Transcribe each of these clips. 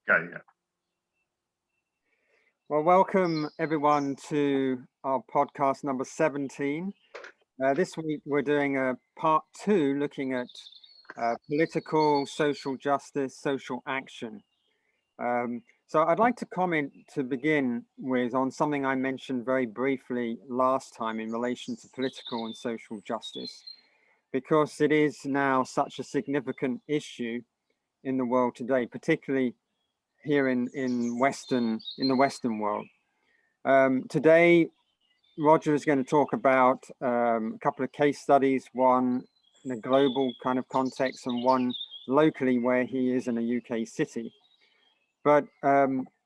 Okay, yeah. Well, welcome everyone to our podcast number 17. This week we're doing a part 2 looking at political, social justice, social action. So I'd like to comment to begin with on something I mentioned very briefly last time in relation to political and social justice, because it is now such a significant issue in the world today, particularly here in the Western world. Today, Roger is going to talk about a couple of case studies, one in a global kind of context and one locally where he is in a UK city. But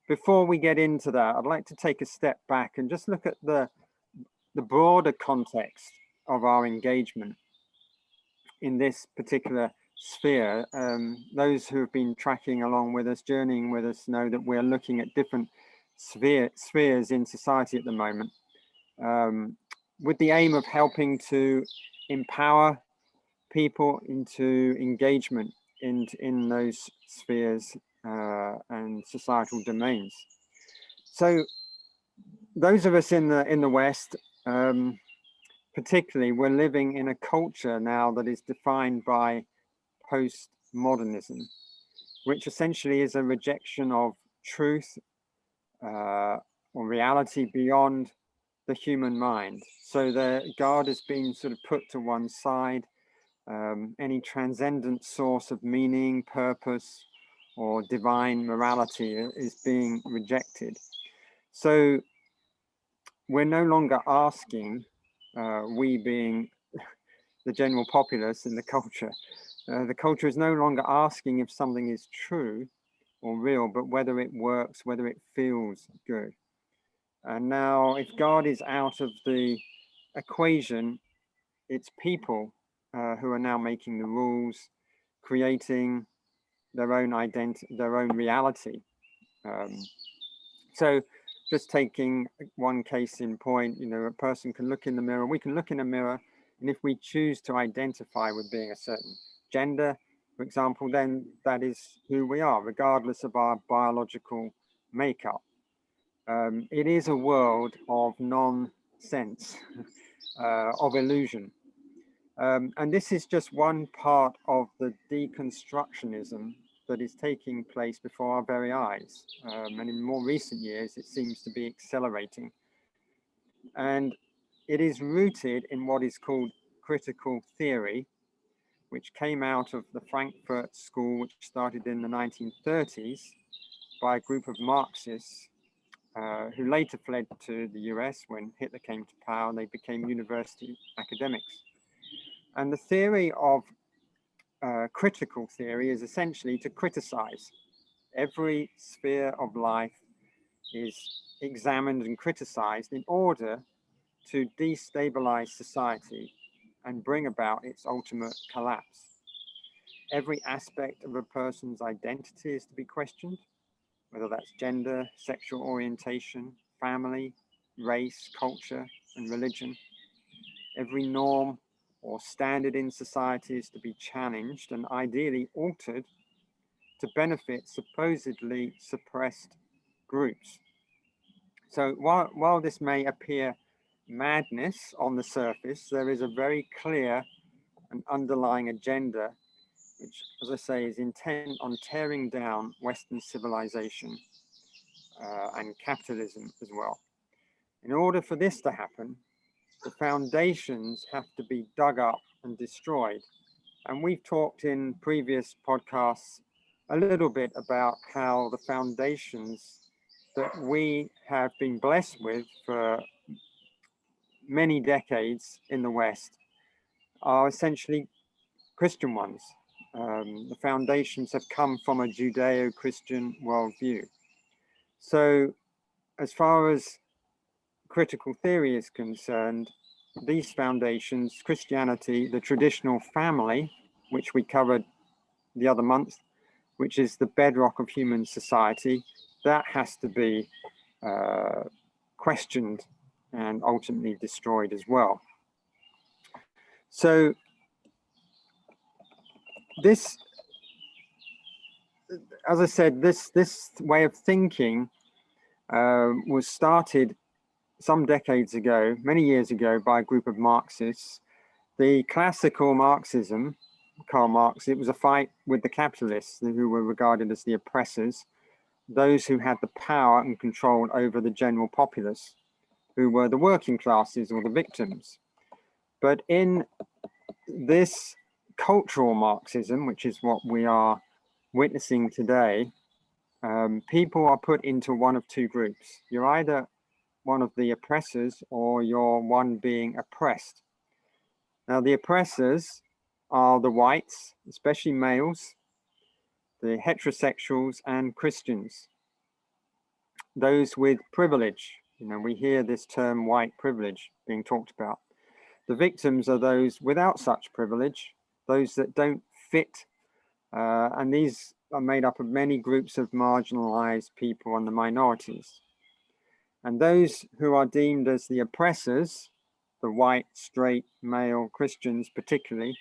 before we get into that, I'd like to take a step back and just look at the broader context of our engagement in this particular sphere. Those who have been tracking along with us, journeying with us, know that we're looking at different spheres in society at the moment, with the aim of helping to empower people into engagement in those spheres and societal domains. So those of us in the West, particularly, we're living in a culture now that is defined by postmodernism, which essentially is a rejection of truth or reality beyond the human mind. So the God has been sort of put to one side. Any transcendent source of meaning, purpose, or divine morality is being rejected. So we're no longer asking, we being the general populace in the culture is no longer asking if something is true or real, but whether it works, whether it feels good. And now, if God is out of the equation, it's people who are now making the rules, creating their own identity, their own reality. So just taking one case in point, you know, a person can look in the mirror, we can look in a mirror, and if we choose to identify with being a certain gender, for example, then that is who we are, regardless of our biological makeup. It is a world of nonsense, of illusion. And this is just one part of the deconstructionism that is taking place before our very eyes. And in more recent years, it seems to be accelerating. And it is rooted in what is called critical theory, which came out of the Frankfurt School, which started in the 1930s by a group of Marxists who later fled to the US when Hitler came to power, and they became university academics. And the theory of critical theory is essentially to criticize. Every sphere of life is examined and criticized in order to destabilize society and bring about its ultimate collapse. Every aspect of a person's identity is to be questioned, whether that's gender, sexual orientation, family, race, culture, and religion. Every norm or standard in society is to be challenged and ideally altered to benefit supposedly suppressed groups. So while this may appear madness on the surface, there is a very clear and underlying agenda, which, as I say, is intent on tearing down Western civilization and capitalism as well. In order for this to happen, the foundations have to be dug up and destroyed. And we've talked in previous podcasts a little bit about how the foundations that we have been blessed with for many decades in the West are essentially Christian ones. The foundations have come from a Judeo-Christian worldview. So as far as critical theory is concerned, these foundations, Christianity, the traditional family, which we covered the other month, which is the bedrock of human society, that has to be questioned and ultimately destroyed as well. So this as I said, this way of thinking was started some decades ago, many years ago, by a group of Marxists. The classical Marxism, Karl Marx, it was a fight with the capitalists who were regarded as the oppressors, those who had the power and control over the general populace, who were the working classes or the victims. But in this cultural Marxism, which is what we are witnessing today, people are put into one of two groups. You're either one of the oppressors or you're one being oppressed. Now, the oppressors are the whites, especially males, the heterosexuals and Christians, those with privilege. You know, we hear this term white privilege being talked about. The victims are those without such privilege, those that don't fit, and these are made up of many groups of marginalized people and the minorities. And those who are deemed as the oppressors, the white, straight, male Christians particularly,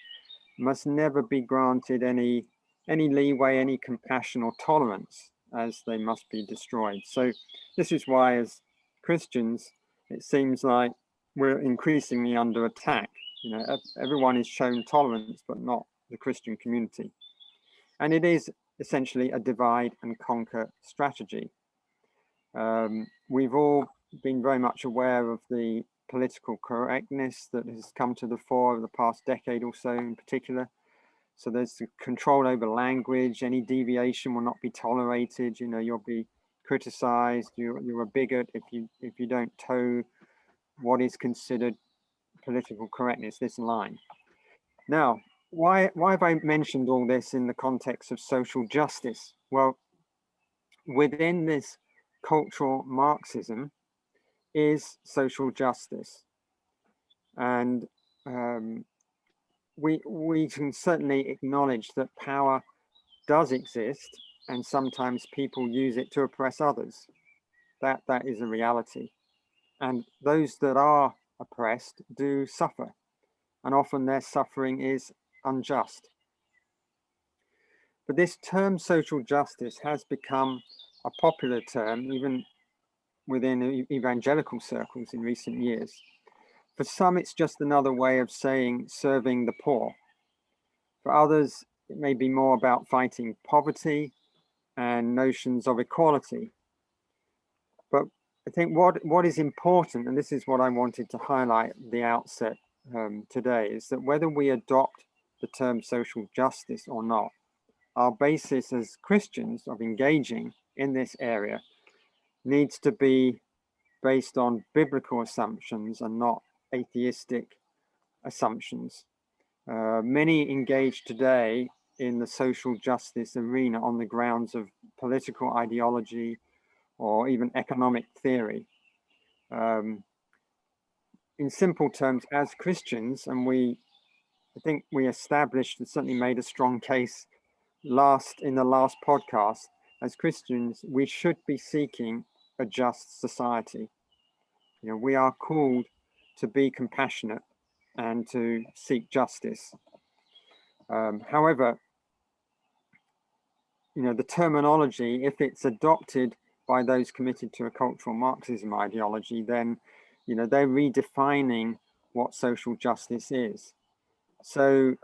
must never be granted any leeway, any compassion or tolerance, as they must be destroyed. So this is why, as Christians, it seems like we're increasingly under attack. You know, everyone is shown tolerance, but not the Christian community. And it is essentially a divide and conquer strategy. We've all been very much aware of the political correctness that has come to the fore over the past decade or so in particular. So there's the control over language. Any deviation will not be tolerated. You know, you'll be criticized. You're a bigot if you don't toe what is considered political correctness, this line. Now, why have I mentioned all this in the context of social justice? Well, within this cultural Marxism is social justice. And we can certainly acknowledge that power does exist, and sometimes people use it to oppress others. That is a reality. And those that are oppressed do suffer, and often their suffering is unjust. But this term social justice has become a popular term, even within evangelical circles in recent years. For some, it's just another way of saying serving the poor. For others, it may be more about fighting poverty and notions of equality. But I think what is important, and this is what I wanted to highlight at the outset today, is that whether we adopt the term social justice or not, our basis as Christians of engaging in this area needs to be based on biblical assumptions and not atheistic assumptions. Many engage today in the social justice arena on the grounds of political ideology or even economic theory. In simple terms, as Christians, and I think we established and certainly made a strong case in the last podcast, as Christians, we should be seeking a just society. You know, we are called to be compassionate and to seek justice. However, you know, the terminology, if it's adopted by those committed to a cultural Marxism ideology, then, you know, they're redefining what social justice is. So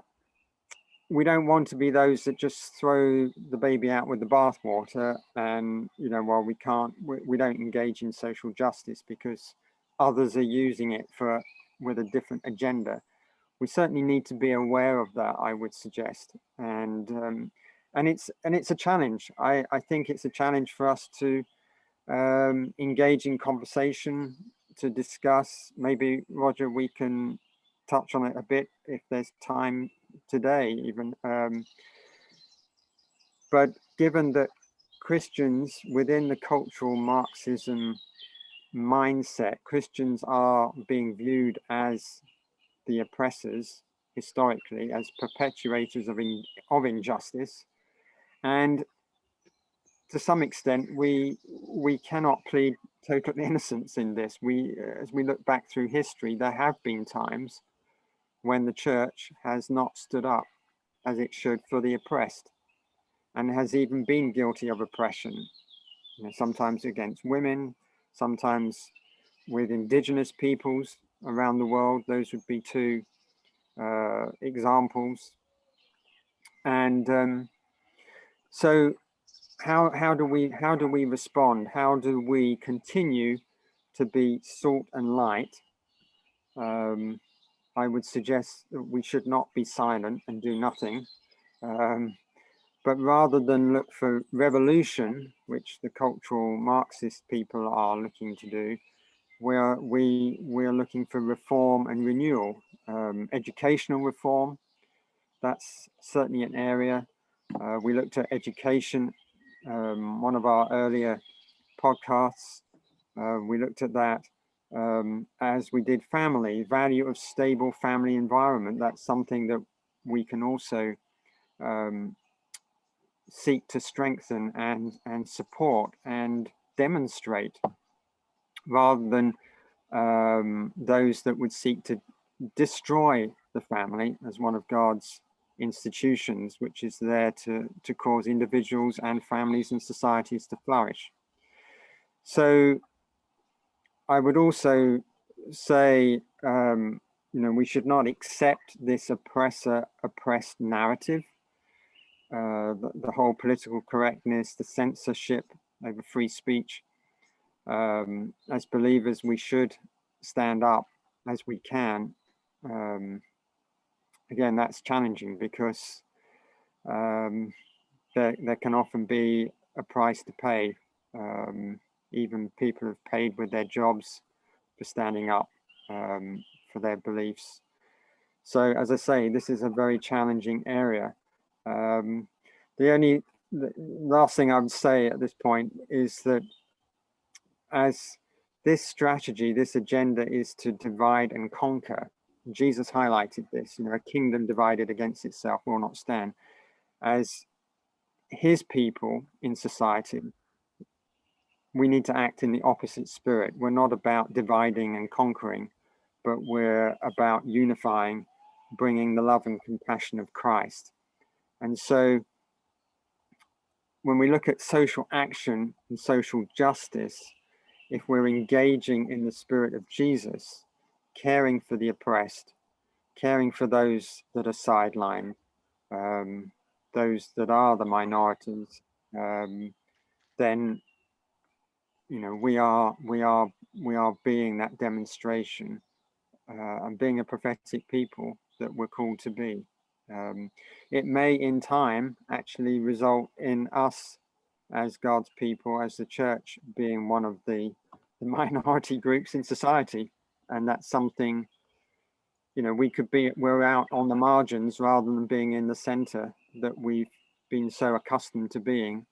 we don't want to be those that just throw the baby out with the bathwater and, you know, well, we don't engage in social justice because others are using it with a different agenda. We certainly need to be aware of that, I would suggest. And it's a challenge. I think it's a challenge for us to engage in conversation, to discuss. Maybe, Roger, we can touch on it a bit if there's time today even. But given that Christians within the cultural Marxism mindset, Christians are being viewed as the oppressors historically, as perpetuators of injustice, and to some extent we cannot plead total innocence in this. As we look back through history, there have been times when the church has not stood up as it should for the oppressed. and has even been guilty of oppression, you know, sometimes against women, sometimes with indigenous peoples around the world. Those would be two examples. And so how do we respond? How do we continue to be salt and light? I would suggest that we should not be silent and do nothing, but rather than look for revolution, which the cultural Marxist people are looking to do, we're looking for reform and renewal, educational reform. That's certainly an area. We looked at education, one of our earlier podcasts. We looked at that as we did family, value of stable family environment. That's something that we can also seek to strengthen and support and demonstrate, rather than those that would seek to destroy the family as one of God's institutions, which is there to cause individuals and families and societies to flourish. So I would also say, you know, we should not accept this oppressor-oppressed narrative, the whole political correctness, the censorship over free speech. As believers, we should stand up as we can. Again, that's challenging because there can often be a price to pay. Even people have paid with their jobs for standing up for their beliefs. So, as I say, this is a very challenging area. The last thing I would say at this point is that as this strategy, this agenda is to divide and conquer. Jesus highlighted this, you know, a kingdom divided against itself will not stand. As his people in society, we need to act in the opposite spirit. We're not about dividing and conquering, but we're about unifying, bringing the love and compassion of Christ. And so when we look at social action and social justice, if we're engaging in the spirit of Jesus, caring for the oppressed, caring for those that are sidelined, those that are the minorities, then, you know, we are being that demonstration and being a prophetic people that we're called to be. It may in time actually result in us as God's people, as the church, being one of the minority groups in society. And that's something, you know, we're out on the margins rather than being in the center that we've been so accustomed to being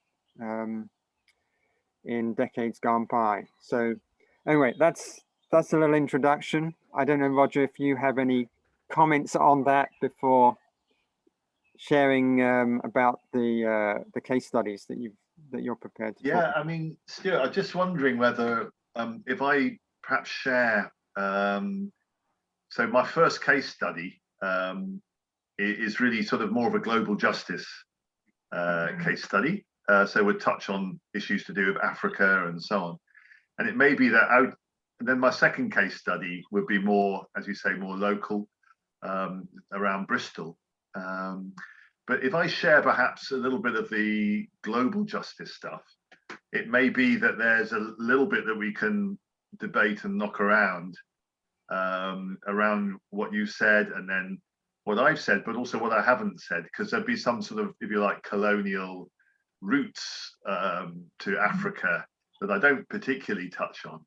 in decades gone by. So anyway, that's a little introduction. I don't know, Roger, if you have any comments on that before sharing about the case studies that you're prepared to talk about. I mean, Stuart, I'm just wondering whether if I perhaps share. So my first case study is really sort of more of a global justice case study. So we'll touch on issues to do with Africa and so on. And it may be that and then my second case study would be more, as you say, more local, around Bristol. But if I share perhaps a little bit of the global justice stuff, it may be that there's a little bit that we can debate and knock around what you said and then what I've said, but also what I haven't said, because there'd be some sort of, if you like, colonial roots to Africa that I don't particularly touch on.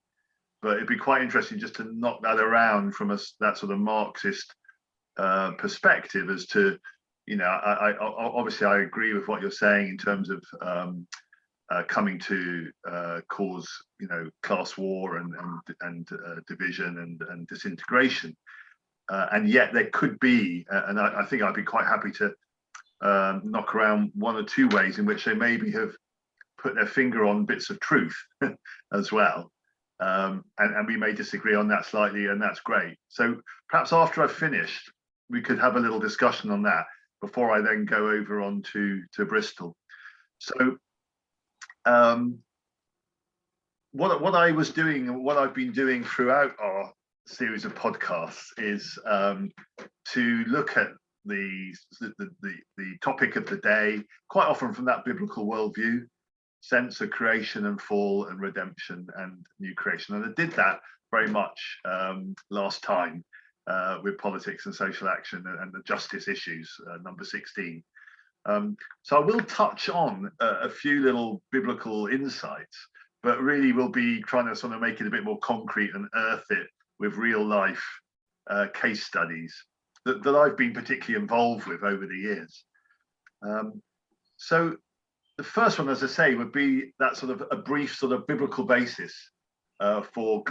But it'd be quite interesting just to knock that around from that sort of Marxist perspective as to, you know, I obviously I agree with what you're saying in terms of coming to cause, you know, class war and division and disintegration, and yet there could be, and I think I'd be quite happy to knock around one or two ways in which they maybe have put their finger on bits of truth as well, and we may disagree on that slightly, and that's great. So perhaps after I've finished, we could have a little discussion on that before I then go over on to Bristol. So what I was doing and what I've been doing throughout our series of podcasts is to look at the topic of the day, quite often from that biblical worldview, sense of creation and fall and redemption and new creation. And I did that very much last time with politics and social action and the justice issues, number 16. So I will touch on a few little biblical insights, but really we'll be trying to sort of make it a bit more concrete and earth it with real life case studies that I've been particularly involved with over the years. So the first one, as I say, would be that sort of a brief sort of biblical basis for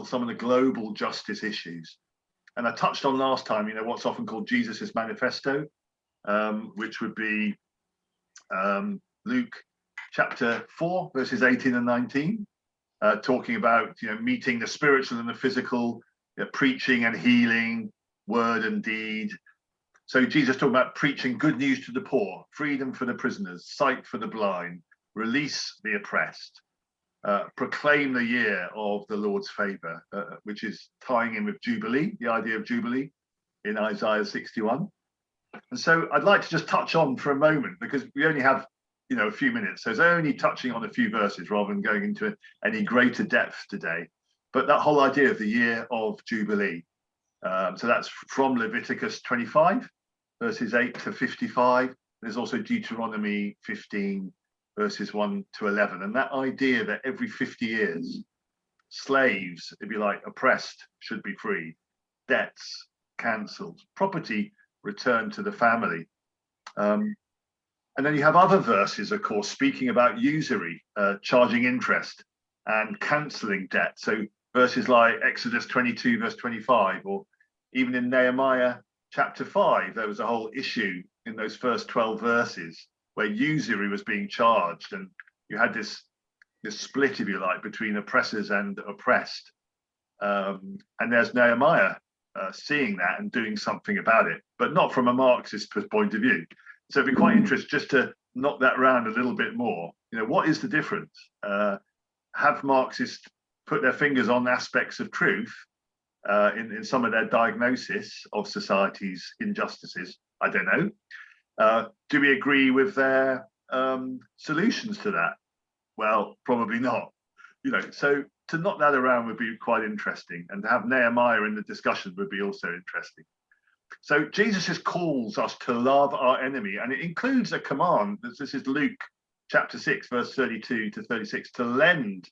some of the global justice issues. And I touched on last time, you know, what's often called Jesus's manifesto, which would be Luke chapter 4, verses 18 and 19, talking about, you know, meeting the spiritual and the physical, you know, preaching and healing, word and deed. So Jesus talking about preaching good news to the poor, freedom for the prisoners, sight for the blind, release the oppressed, proclaim the year of the Lord's favor, which is tying in with Jubilee, the idea of Jubilee in Isaiah 61. And so I'd like to just touch on for a moment, because we only have, you know, a few minutes. So it's only touching on a few verses rather than going into any greater depth today. But that whole idea of the year of Jubilee. So that's from Leviticus 25, verses 8 to 55. There's also Deuteronomy 15, verses 1 to 11. And that idea that every 50 years, slaves, if you like, oppressed, should be freed, debts cancelled, property returned to the family. And then you have other verses, of course, speaking about usury, charging interest and cancelling debt. So verses like Exodus 22, verse 25, or even in Nehemiah chapter 5, there was a whole issue in those first 12 verses where usury was being charged, and you had this split, if you like, between oppressors and oppressed. And there's Nehemiah seeing that and doing something about it, but not from a Marxist point of view. So it'd be quite interesting just to knock that round a little bit more. You know, what is the difference? Have Marxists put their fingers on aspects of truth in some of their diagnosis of society's injustices? I don't know. Do we agree with their solutions to that? Well, probably not. You know, so to knock that around would be quite interesting, and to have Nehemiah in the discussion would be also interesting. So Jesus calls us to love our enemy, and it includes a command. This is Luke chapter 6, verse 32 to 36, to lend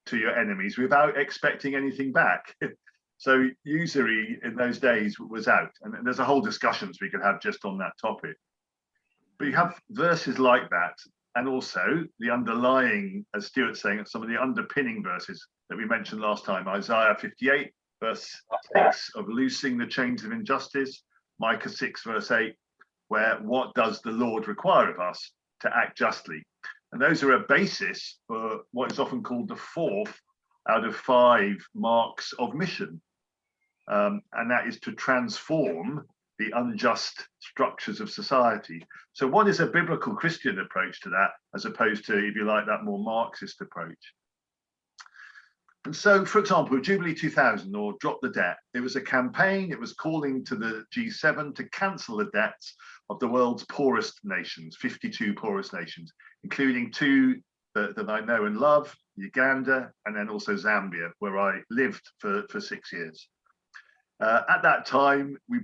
to your enemies without expecting anything back. So usury in those days was out, and there's a whole discussions we could have just on that topic. But you have verses like that, and also the underlying, as Stuart's saying, some of the underpinning verses that we mentioned last time, Isaiah 58, verse 6, of loosing the chains of injustice, Micah 6, verse 8, where what does the Lord require of us? To act justly. And those are a basis for what is often called the 4th out of 5 marks of mission. And that is to transform the unjust structures of society. So what is a biblical Christian approach to that, as opposed to, if you like, that more Marxist approach? And so, for example, with Jubilee 2000 or Drop the Debt, it was a campaign. It was calling to the G7 to cancel the debts of the world's poorest nations, 52 poorest nations, including 2 that I know and love, Uganda, and then also Zambia, where I lived for 6 years. At that time, we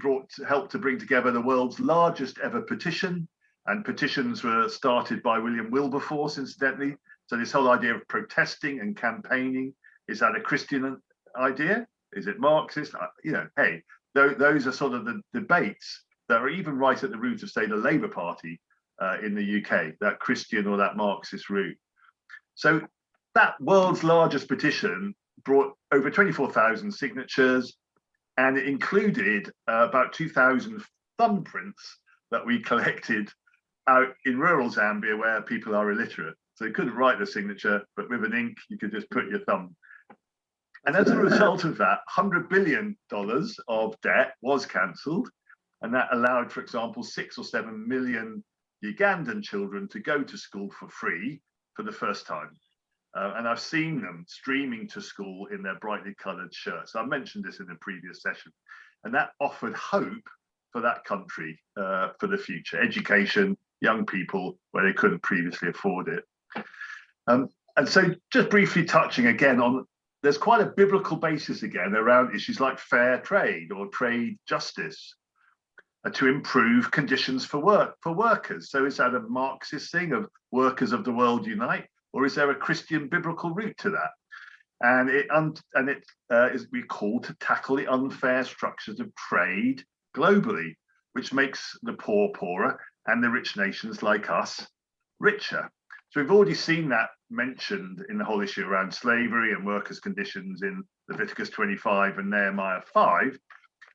helped to bring together the world's largest ever petition, and petitions were started by William Wilberforce, incidentally. So this whole idea of protesting and campaigning, is that a Christian idea? Is it Marxist? You know, hey, those are sort of the debates that are even right at the root of, say, the Labour Party in the UK, that Christian or that Marxist route. So that world's largest petition brought over 24,000 signatures, and it included about 2,000 thumbprints that we collected out in rural Zambia where people are illiterate. So you couldn't write the signature, but with an ink, you could just put your thumb. And as a result of that, $100 billion of debt was cancelled. And that allowed, for example, 6 or 7 million Ugandan children to go to school for free for the first time. And I've seen them streaming to school in their brightly coloured shirts. I mentioned this in the previous session. And that offered hope for that country for the future. Education, young people, where they couldn't previously afford it. And so just briefly touching again on, there's quite a biblical basis again around issues like fair trade or trade justice to improve conditions for workers. So is that a Marxist thing of workers of the world unite, or is there a Christian biblical root to that? And it is we called to tackle the unfair structures of trade globally, which makes the poor poorer and the rich nations like us richer. So we've already seen that mentioned in the whole issue around slavery and workers' conditions in Leviticus 25 and Nehemiah 5.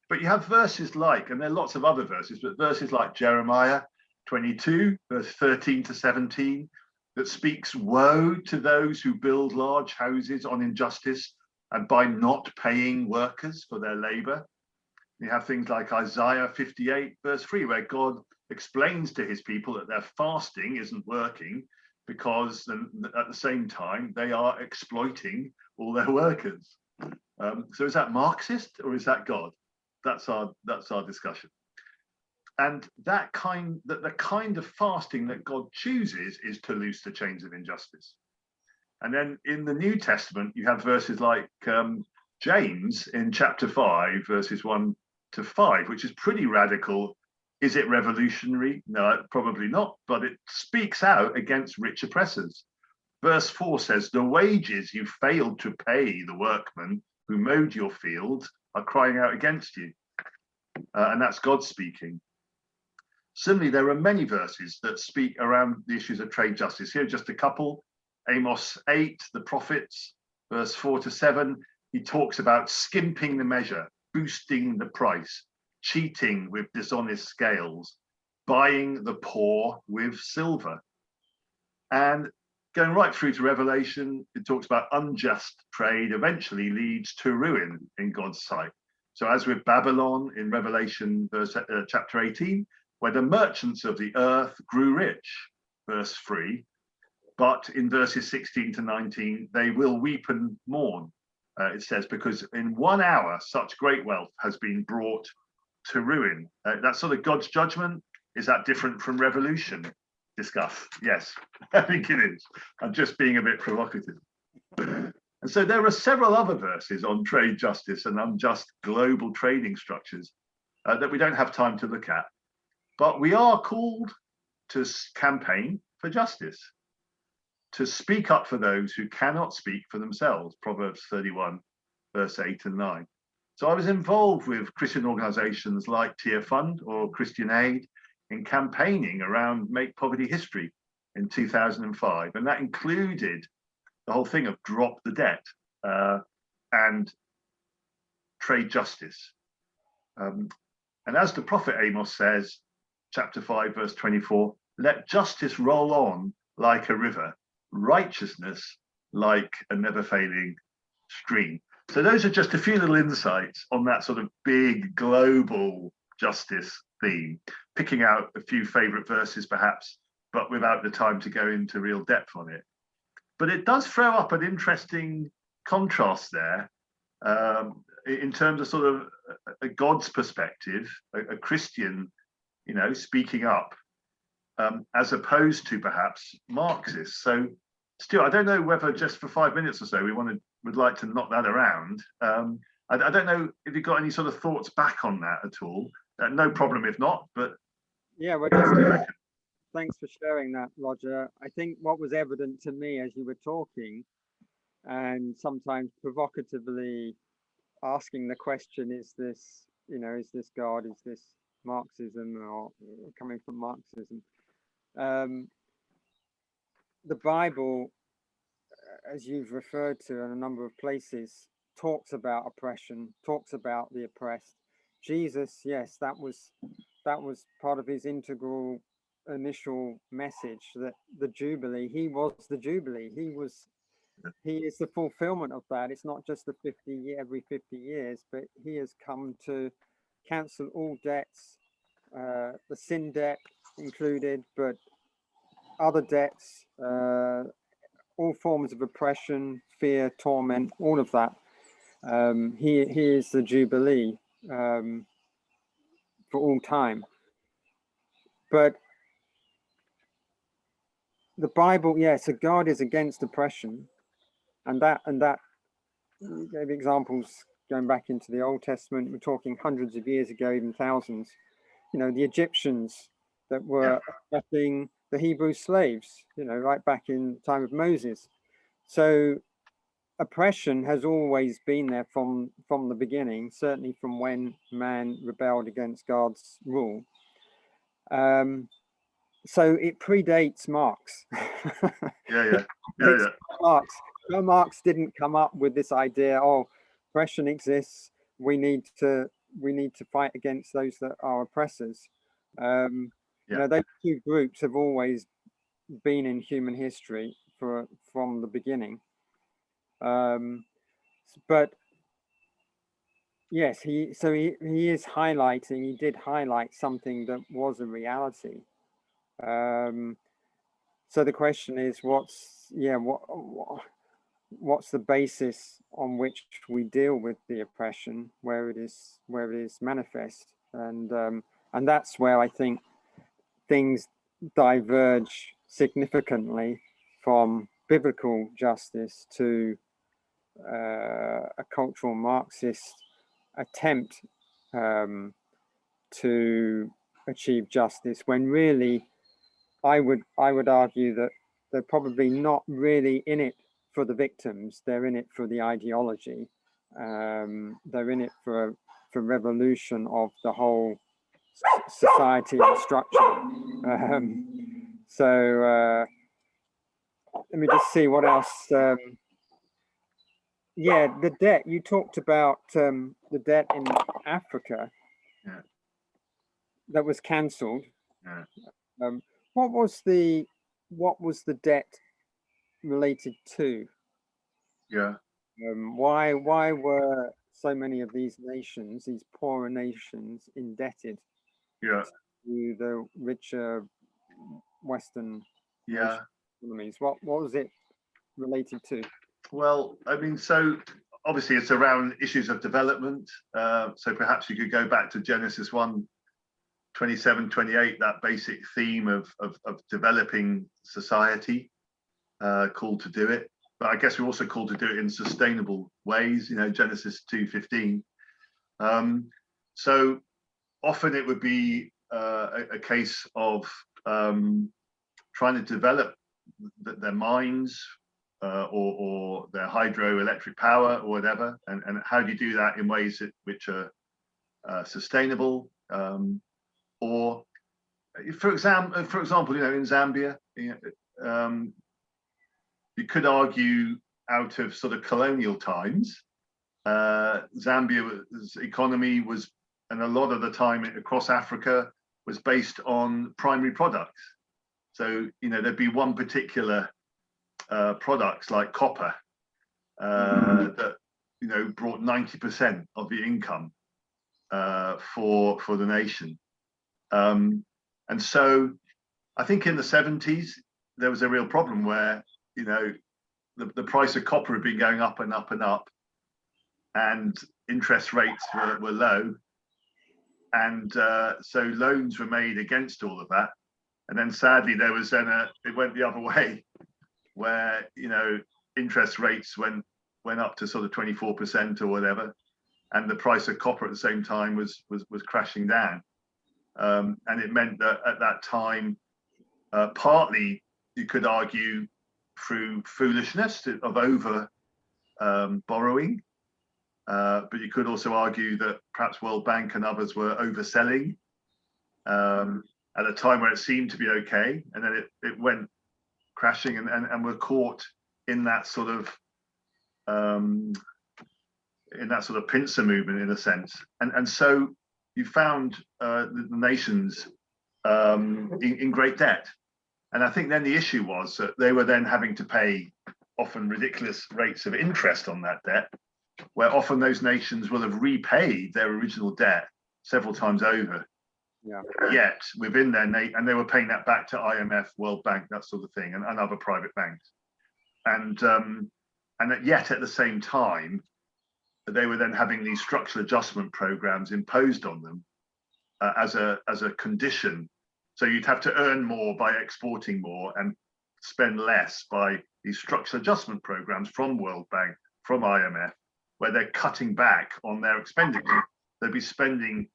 But you have verses like, and there are lots of other verses, but verses like Jeremiah 22, verse 13 to 17, that speaks woe to those who build large houses on injustice and by not paying workers for their labor. You have things like Isaiah 58, verse 3, where God explains to his people that their fasting isn't working because at the same time they are exploiting all their workers. So is that Marxist or is that God? That's our discussion. And the kind of fasting that God chooses is to loose the chains of injustice. And then in the New Testament, you have verses like James in chapter 5, verses 1 to 5, which is pretty radical. Is it revolutionary? No, probably not, but it speaks out against rich oppressors. Verse 4 says, the wages you failed to pay the workmen who mowed your fields are crying out against you. And that's God speaking. Similarly, there are many verses that speak around the issues of trade justice. Here, just a couple. Amos 8, the prophets, verse 4 to 7, he talks about skimping the measure, boosting the price, cheating with dishonest scales, buying the poor with silver. And going right through to Revelation, it talks about unjust trade eventually leads to ruin in God's sight. So as with Babylon in Revelation chapter 18, where the merchants of the earth grew rich, verse 3, but in verses 16 to 19, they will weep and mourn, it says, because in 1 hour, such great wealth has been brought to ruin. That's sort of God's judgment. Is that different from revolution? Discuss. Yes, I think it is. I'm just being a bit provocative. And so there are several other verses on trade justice and unjust global trading structures that we don't have time to look at. But we are called to campaign for justice, to speak up for those who cannot speak for themselves, Proverbs 31, verse 8 and 9. So I was involved with Christian organizations like Tier Fund or Christian Aid in campaigning around Make Poverty History in 2005. And that included the whole thing of drop the debt and trade justice. And as the prophet Amos says, chapter 5, verse 24, let justice roll on like a river, righteousness like a never failing stream. So those are just a few little insights on that sort of big global justice theme, picking out a few favorite verses perhaps, but without the time to go into real depth on it. But it does throw up an interesting contrast there in terms of sort of a God's perspective, a Christian, speaking up, as opposed to perhaps Marxists. So, Stuart, I don't know whether just for 5 minutes or so would like to knock that around. I don't know if you've got any sort of thoughts back on that at all. No problem if not, but yeah, well, thanks for sharing that, Roger. I think what was evident to me as you were talking, and sometimes provocatively asking the question, is this God, is this Marxism or coming from Marxism? The Bible, as you've referred to in a number of places, talks about oppression, talks about the oppressed. Jesus, yes, that was part of his integral initial message, that the Jubilee, he was the Jubilee. He is the fulfillment of that. It's not just every 50 years, but he has come to cancel all debts, the sin debt, included, but other debts, all forms of oppression, fear, torment, all of that. He is the Jubilee for all time. But the Bible, so God is against oppression, and that you gave examples going back into the Old Testament. We're talking hundreds of years ago, even thousands. The Egyptians that were oppressing the Hebrew slaves, right back in the time of Moses. So oppression has always been there from the beginning, certainly from when man rebelled against God's rule. So it predates Marx. Marx. Marx didn't come up with this idea, oh, oppression exists, we need to fight against those that are oppressors. Those two groups have always been in human history from the beginning. But yes, he is highlighting, he did highlight something that was a reality. So the question is, what's the basis on which we deal with the oppression where it is manifest, and that's where I think things diverge significantly from biblical justice to a cultural Marxist attempt to achieve justice, when really I would argue that they're probably not really in it for the victims. They're in it for the ideology. They're in it for revolution of the whole society and structure. So let me just see what else. The debt. You talked about the debt in Africa that was cancelled. What was the debt related to? Why were so many of these nations, these poorer nations, indebted to the richer Western economies? What was it related to? Well, I mean, so obviously it's around issues of development. So perhaps you could go back to Genesis 1:27, 28, that basic theme of developing society, called to do it. But I guess we're also called to do it in sustainable ways, Genesis 2:15. So often it would be a case of trying to develop their mines or their hydroelectric power or whatever. And how do you do that in ways which are sustainable? Or, for example, in Zambia, you could argue out of sort of colonial times, Zambia's economy was, and a lot of the time across Africa, was based on primary products. So, there'd be one particular products like copper that, brought 90% of the income for the nation. And so I think in the 70s, there was a real problem where, the price of copper had been going up and up and up, and interest rates were low. And so loans were made against all of that. And then sadly, there was it went the other way, where, interest rates went up to sort of 24% or whatever. And the price of copper at the same time was crashing down. And it meant that at that time, partly you could argue through foolishness of over borrowing, but you could also argue that perhaps World Bank and others were overselling at a time where it seemed to be okay, and then it went crashing, and were caught in that sort of pincer movement, in a sense. And so you found the nations in great debt. And I think then the issue was that they were then having to pay often ridiculous rates of interest on that debt, where often those nations will have repaid their original debt several times over. Yeah. Yet within their and they were paying that back to IMF, World Bank, that sort of thing, and other private banks. And yet at the same time, they were then having these structural adjustment programs imposed on them as a condition. So you'd have to earn more by exporting more and spend less by these structural adjustment programs from World Bank, from IMF, where they're cutting back on their expenditure. They'd be spending,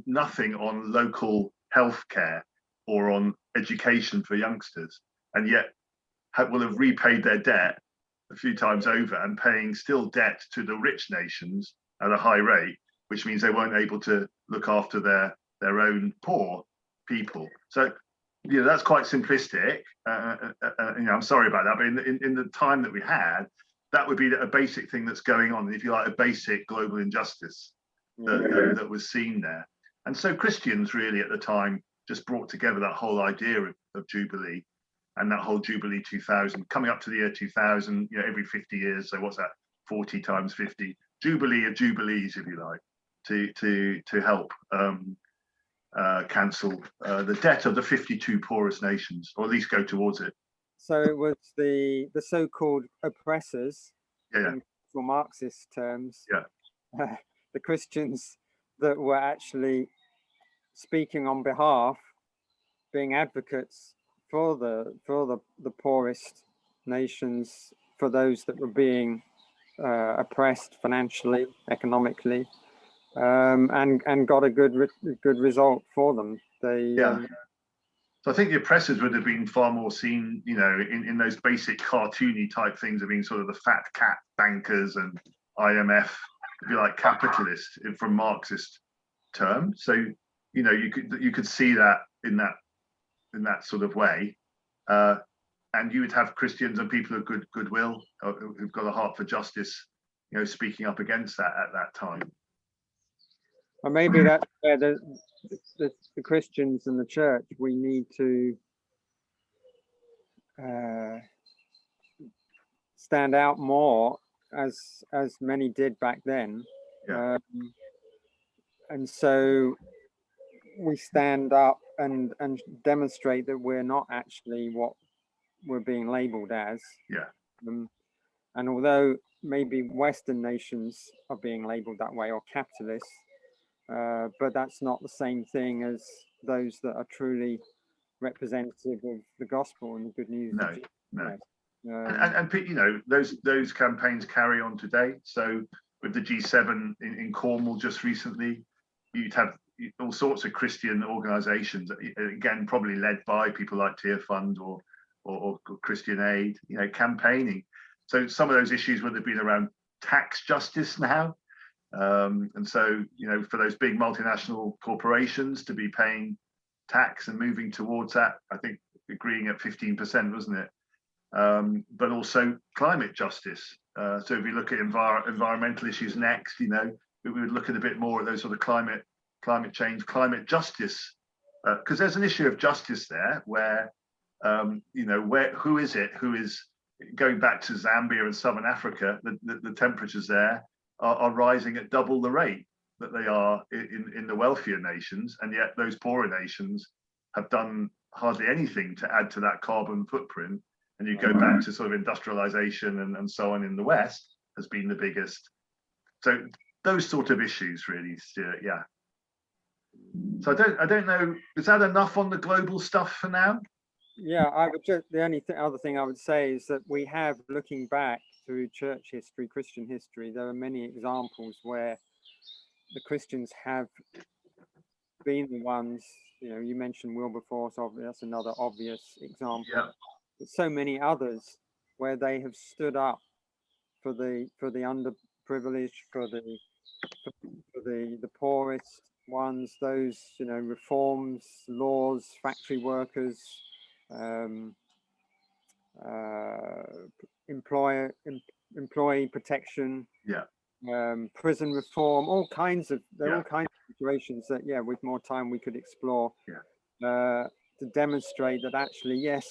nothing on local healthcare or on education for youngsters, and yet will have repaid their debt a few times over and paying still debt to the rich nations at a high rate, which means they weren't able to look after their own poor people. So, that's quite simplistic. I'm sorry about that, but in the time that we had, that would be a basic thing that's going on, if you like, a basic global injustice that was seen there. And so Christians really at the time just brought together that whole idea of Jubilee, and that whole Jubilee 2000, coming up to the year 2000, every 50 years. So what's that? 40 times 50, Jubilee of Jubilees, if you like, to help cancel the debt of the 52 poorest nations, or at least go towards it. So it was the so-called oppressors, in cultural Marxist terms, yeah, the Christians that were actually speaking on behalf, being advocates for the poorest nations, for those that were being oppressed financially, economically, and got a good result for them. So I think the oppressors would have been far more seen, in those basic cartoony type things of being sort of the fat cat bankers and IMF, if you like, capitalist from Marxist terms. So you could see that in that sort of way, and you would have Christians and people of goodwill who've got a heart for justice, speaking up against that at that time. Or maybe that's where the Christians and the church, we need to stand out more, as many did back then. Yeah. And so we stand up and demonstrate that we're not actually what we're being labeled as. Yeah. And although maybe Western nations are being labeled that way, or capitalists, but that's not the same thing as those that are truly representative of the gospel and the good news. No. And those campaigns carry on today. So with the G7 in Cornwall just recently, you'd have all sorts of Christian organisations, again probably led by people like Tear Fund or Christian Aid, campaigning. So some of those issues would have been around tax justice now. And so, for those big multinational corporations to be paying tax and moving towards that, I think agreeing at 15%, wasn't it? But also climate justice. So if we look at environmental issues next, we would look at a bit more at those sort of climate change, climate justice, because there's an issue of justice there where, who is going back to Zambia and Southern Africa, the temperatures there are rising at double the rate that they are in the wealthier nations, and yet those poorer nations have done hardly anything to add to that carbon footprint. And you go back to sort of industrialization and so on in the West has been the biggest. So those sort of issues really, Stuart, yeah. So I don't know, is that enough on the global stuff for now? Yeah, the only other thing I would say is that we have, looking back through church history, Christian history, there are many examples where the Christians have been the ones, you mentioned Wilberforce, that's another obvious example. Yeah. But so many others where they have stood up for the underprivileged, for the poorest ones, those reforms, laws, factory workers, employee protection, prison reform, all kinds of situations that with more time we could explore, to demonstrate that actually, yes,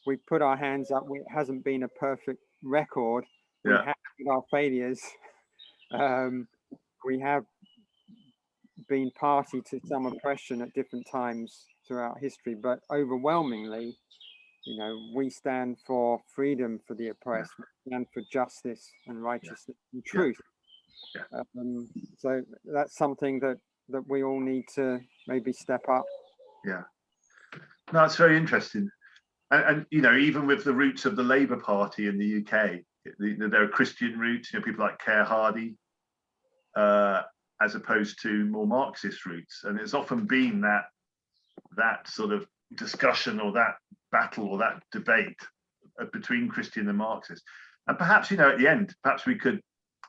we put our hands up. It hasn't been a perfect record. We have our failures. We have been party to some oppression at different times throughout history, but overwhelmingly, you know, we stand for freedom for the oppressed, we stand for justice and righteousness and truth. So that's something that we all need to maybe step up. Yeah, no, it's very interesting. And you know, even with the roots of the Labour Party in the UK, there are Christian roots, you know, people like Care Hardy, as opposed to more Marxist roots. And it's often been that sort of discussion or that battle or that debate between Christian and Marxist. And perhaps, you know, at the end, perhaps we could,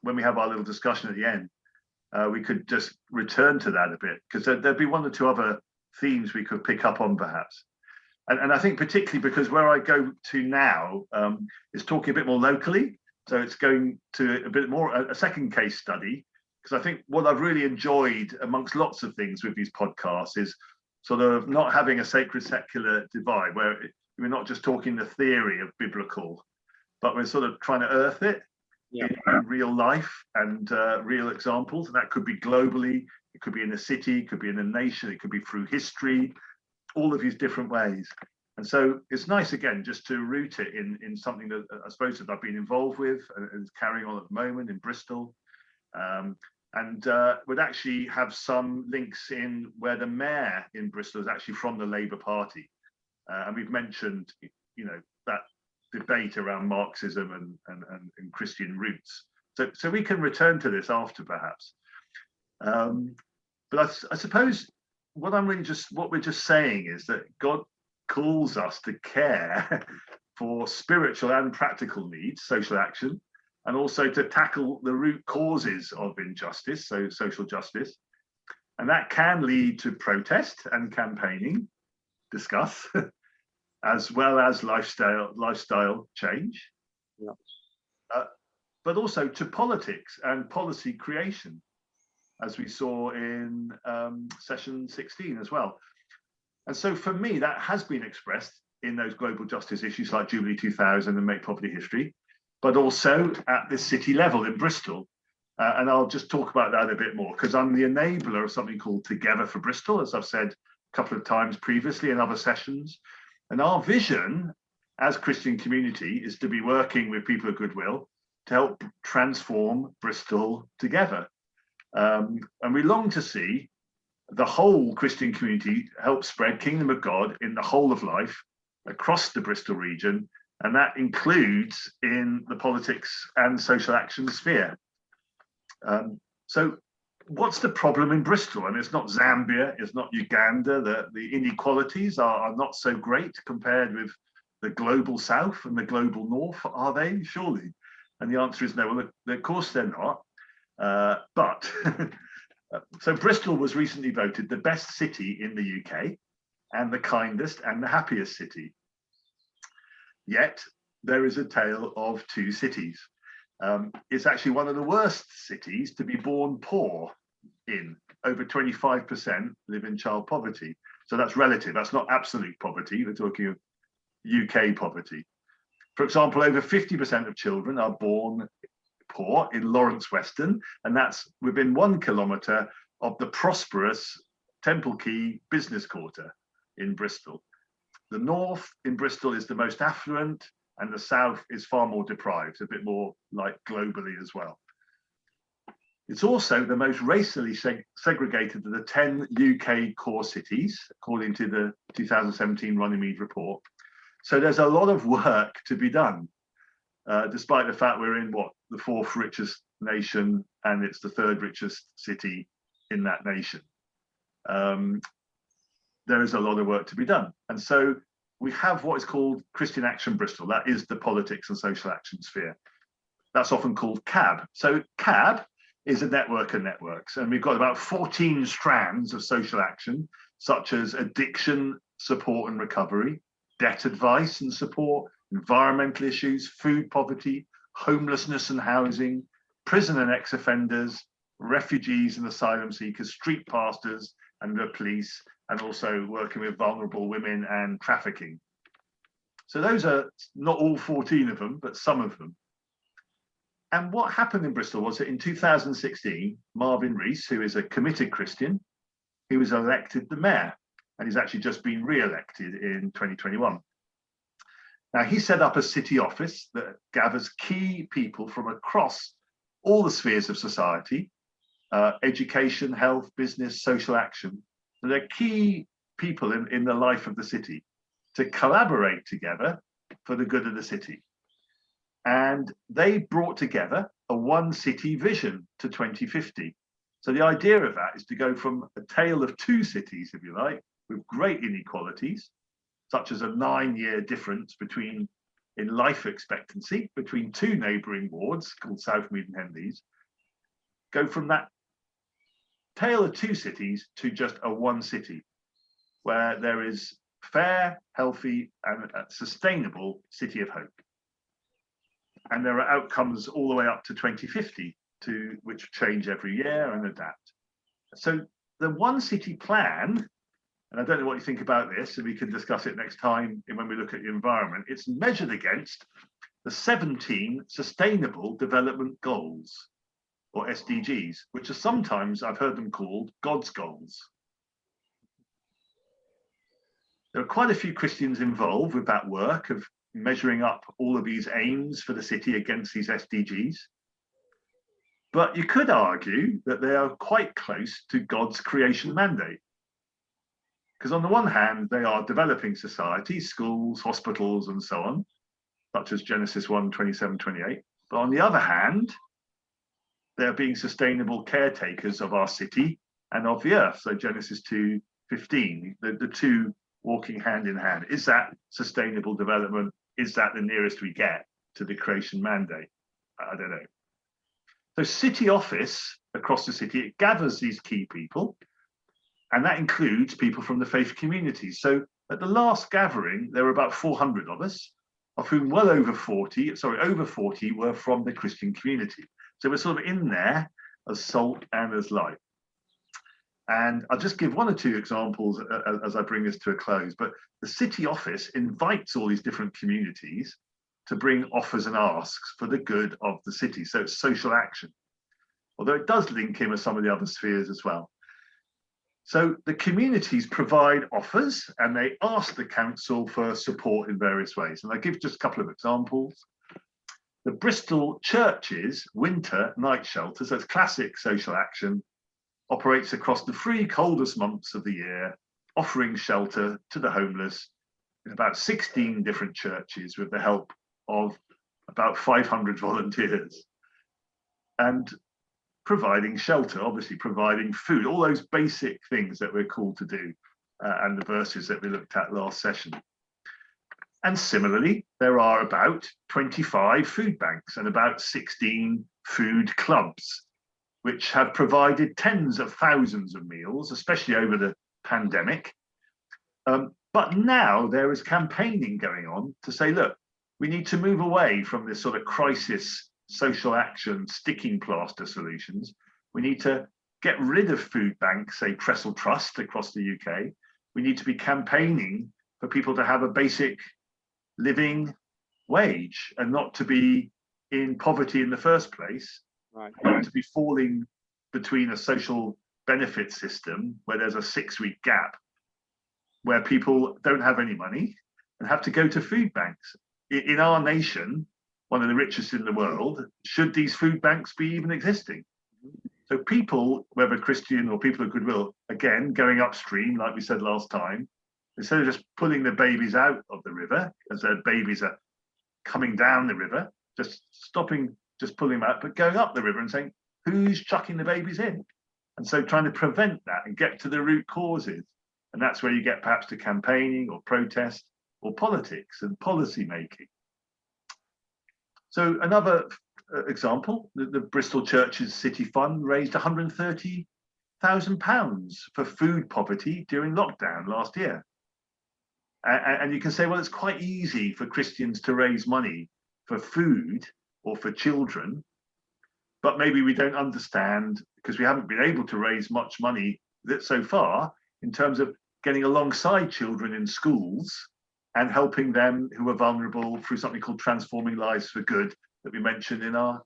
when we have our little discussion at the end, we could just return to that a bit, because there'd be one or two other themes we could pick up on perhaps. And I think particularly because where I go to now is talking a bit more locally. So it's going to a bit more, a second case study, because I think what I've really enjoyed amongst lots of things with these podcasts is sort of not having a sacred secular divide, where we're not just talking the theory of biblical, but we're sort of trying to earth it in real life and real examples. And that could be globally, it could be in a city, it could be in a nation, it could be through history, all of these different ways. And so it's nice, again, just to root it in something that I suppose that I've been involved with and is carrying on at the moment in Bristol. And would actually have some links in where the mayor in Bristol is actually from the Labour Party. And we've mentioned, you know, that debate around Marxism and Christian roots. So we can return to this after, perhaps. But I suppose what we're just saying is that God calls us to care for spiritual and practical needs, social action, and also to tackle the root causes of injustice, so social justice. And that can lead to protest and campaigning, discuss, as well as lifestyle change, but also to politics and policy creation, as we saw in session 16 as well. And so for me, that has been expressed in those global justice issues like Jubilee 2000 and Make Poverty History, but also at the city level in Bristol. And I'll just talk about that a bit more, because I'm the enabler of something called Together for Bristol, as I've said a couple of times previously in other sessions. And our vision as Christian community is to be working with people of goodwill to help transform Bristol together. And we long to see the whole Christian community help spread kingdom of God in the whole of life across the Bristol region. And that includes in the politics and social action sphere. So what's the problem in Bristol? And it's not Zambia, it's not Uganda. The inequalities are not so great compared with the global south and the global north, are they? Surely. And the answer is no. Well, of course they're not. But so Bristol was recently voted the best city in the UK and the kindest and the happiest city. Yet there is a tale of two cities. It's actually one of the worst cities to be born poor in. Over 25% live in child poverty. So that's relative, that's not absolute poverty, we're talking of UK poverty. For example, over 50% of children are born poor in Lawrence Weston, and that's within 1 kilometre of the prosperous Temple Quay business quarter in Bristol. The north in Bristol is the most affluent, and the south is far more deprived, a bit more like globally as well. It's also the most racially segregated of the 10 UK core cities, according to the 2017 Runnymede report. So there's a lot of work to be done, despite the fact we're in the 4th richest nation, and it's the 3rd richest city in that nation. There is a lot of work to be done. And so we have what is called Christian Action Bristol. That is the politics and social action sphere. That's often called CAB. So CAB is a network of networks. And we've got about 14 strands of social action, such as addiction, support and recovery, debt advice and support, environmental issues, food poverty, homelessness and housing, prison and ex-offenders, refugees and asylum seekers, street pastors and the police, and also working with vulnerable women and trafficking. So those are not all 14 of them, but some of them. And what happened in Bristol was that in 2016, Marvin Rees, who is a committed Christian, he was elected the mayor, and he's actually just been re-elected in 2021. Now, he set up a city office that gathers key people from across all the spheres of society, education, health, business, social action. So they're key people in the life of the city to collaborate together for the good of the city. And they brought together a one city vision to 2050. So the idea of that is to go from a tale of two cities, if you like, with great inequalities, such as a 9-year difference in life expectancy between two neighbouring wards called Southmead and Henleys, go from that tale of two cities to just a one city, where there is fair, healthy, and sustainable city of hope. And there are outcomes all the way up to 2050, which change every year and adapt. So the one city plan, and I don't know what you think about this, and we can discuss it next time when we look at the environment, it's measured against the 17 Sustainable Development Goals, or SDGs, which are sometimes, I've heard them called, God's goals. There are quite a few Christians involved with that work of measuring up all of these aims for the city against these SDGs. But you could argue that they are quite close to God's creation mandate. Because on the one hand, they are developing societies, schools, hospitals, and so on, such as Genesis 1, 27, 28. But on the other hand, they're being sustainable caretakers of our city and of the earth. So Genesis 2, 15, the two walking hand in hand. Is that sustainable development? Is that the nearest we get to the creation mandate? I don't know. So city office across the city, it gathers these key people, and that includes people from the faith community. So at the last gathering, there were about 400 of us, of whom over 40 were from the Christian community. So we're sort of in there as salt and as light. And I'll just give one or two examples as I bring this to a close. But the city office invites all these different communities to bring offers and asks for the good of the city. So it's social action, although it does link in with some of the other spheres as well. So the communities provide offers and they ask the council for support in various ways. And I'll give just a couple of examples. The Bristol Churches Winter Night Shelter, so it's classic social action, operates across the 3 coldest months of the year, offering shelter to the homeless in about 16 different churches with the help of about 500 volunteers. And providing shelter, obviously providing food, all those basic things that we're called to do, and the verses that we looked at last session. And similarly, there are about 25 food banks and about 16 food clubs, which have provided tens of thousands of meals, especially over the pandemic. But now there is campaigning going on to say, look, we need to move away from this sort of crisis social action sticking plaster solutions. We need to get rid of food banks, say Trestle Trust across the UK. We need to be campaigning for people to have a basic living wage and not to be in poverty in the first place, right, not to be falling between a social benefit system where there's a 6-week gap where people don't have any money and have to go to food banks. In our nation, one of the richest in the world, should these food banks be even existing? So people, whether Christian or people of goodwill, again, going upstream, like we said last time, instead of just pulling the babies out of the river as their babies are coming down the river, just stopping, just pulling them out, but going up the river and saying, who's chucking the babies in? And so trying to prevent that and get to the root causes. And that's where you get perhaps to campaigning or protest or politics and policy making. So another example, the Bristol Churches City Fund raised £130,000 for food poverty during lockdown last year. And you can say, well, it's quite easy for Christians to raise money for food or for children, but maybe we don't understand because we haven't been able to raise much money so far in terms of getting alongside children in schools and helping them who are vulnerable through something called Transforming Lives for Good that we mentioned in our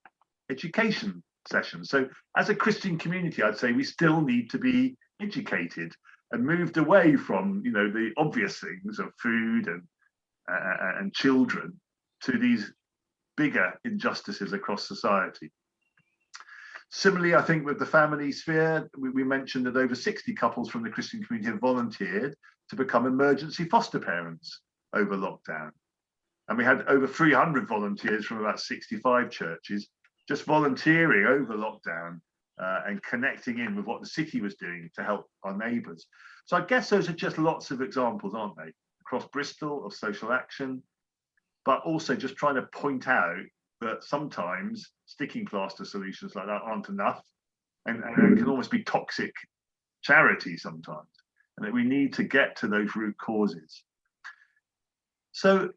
education sessions. So as a Christian community, I'd say we still need to be educated and moved away from, you know, the obvious things of food and children to these bigger injustices across society. Similarly, I think with the family sphere, we mentioned that over 60 couples from the Christian community have volunteered to become emergency foster parents over lockdown. And we had over 300 volunteers from about 65 churches just volunteering over lockdown and connecting in with what the city was doing to help our neighbours. So I guess those are just lots of examples, aren't they, across Bristol of social action, but also just trying to point out that sometimes sticking plaster solutions like that aren't enough and can almost be toxic charity sometimes, and that we need to get to those root causes. So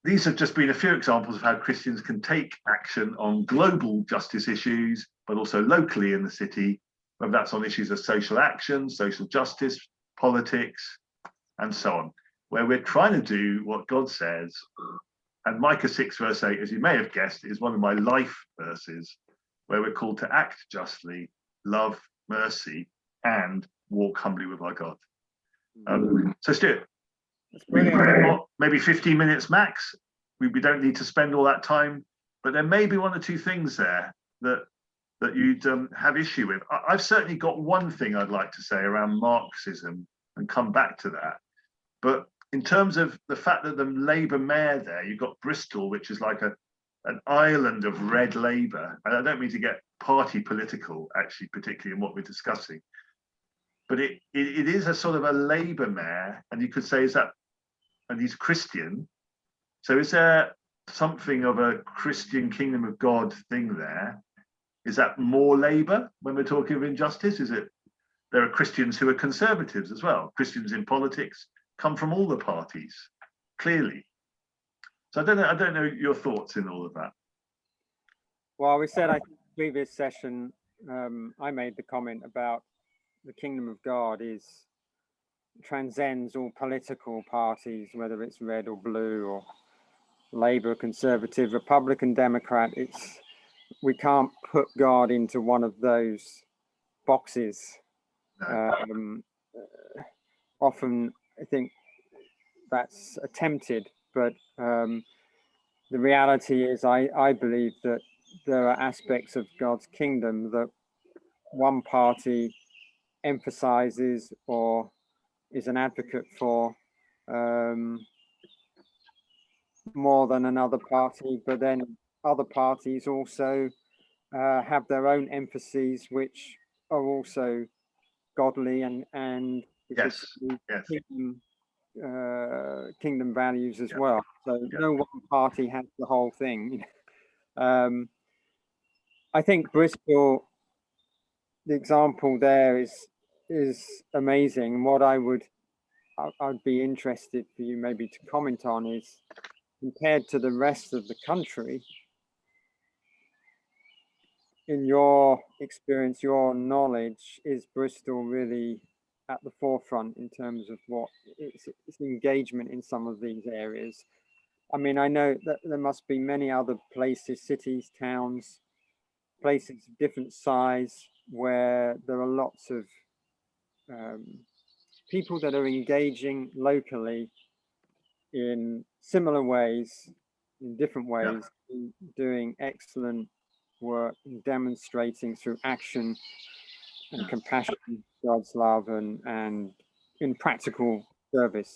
these have just been a few examples of how Christians can take action on global justice issues, but also locally in the city, whether that's on issues of social action, social justice, politics, and so on, where we're trying to do what God says. And Micah 6 verse 8, as you may have guessed, is one of my life verses, where we're called to act justly, love mercy, and walk humbly with our God. So Stuart, maybe 15 minutes max. We don't need to spend all that time, but there may be one or two things there that you'd have issue with. I've certainly got one thing I'd like to say around Marxism and come back to that. But in terms of the fact that the Labour mayor there, you've got Bristol, which is like an island of red Labour. And I don't mean to get party political, actually, particularly in what we're discussing. But it is a sort of a Labour mayor, and you could say, and he's Christian. So is there something of a Christian kingdom of God thing there? Is that more Labour when we're talking of injustice? Is it there are Christians who are conservatives as well? Christians in politics come from all the parties, clearly. So I don't know your thoughts in all of that. Well, we said, I think, previous session, I made the comment about the kingdom of God transcends all political parties, whether it's red or blue or Labour, Conservative, Republican, Democrat. We can't put God into one of those boxes. No. Often I think that's attempted, but the reality is I believe that there are aspects of God's kingdom that one party emphasizes or is an advocate for more than another party, but then other parties also have their own emphases which are also godly and yes. Kingdom values as well. So no one party has the whole thing. I think Bristol, the example there is amazing. What I'd be interested for you maybe to comment on is, compared to the rest of the country, in your experience, your knowledge, is Bristol really at the forefront in terms of what its engagement in some of these areas? I mean, I know that there must be many other places, cities, towns, places of different size, where there are lots of people that are engaging locally in similar ways, in different ways, doing excellent work, and demonstrating through action and compassion, God's love, and in practical service.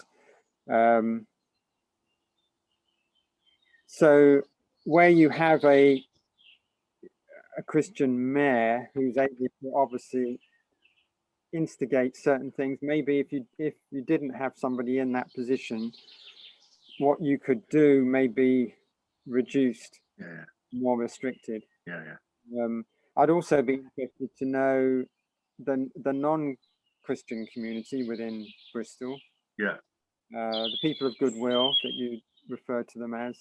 So where you have a Christian mayor who's able to obviously instigate certain things, maybe if you didn't have somebody in that position, what you could do may be reduced, more restricted. I'd also be interested to know the non-Christian community within Bristol. The people of goodwill that you refer to them as.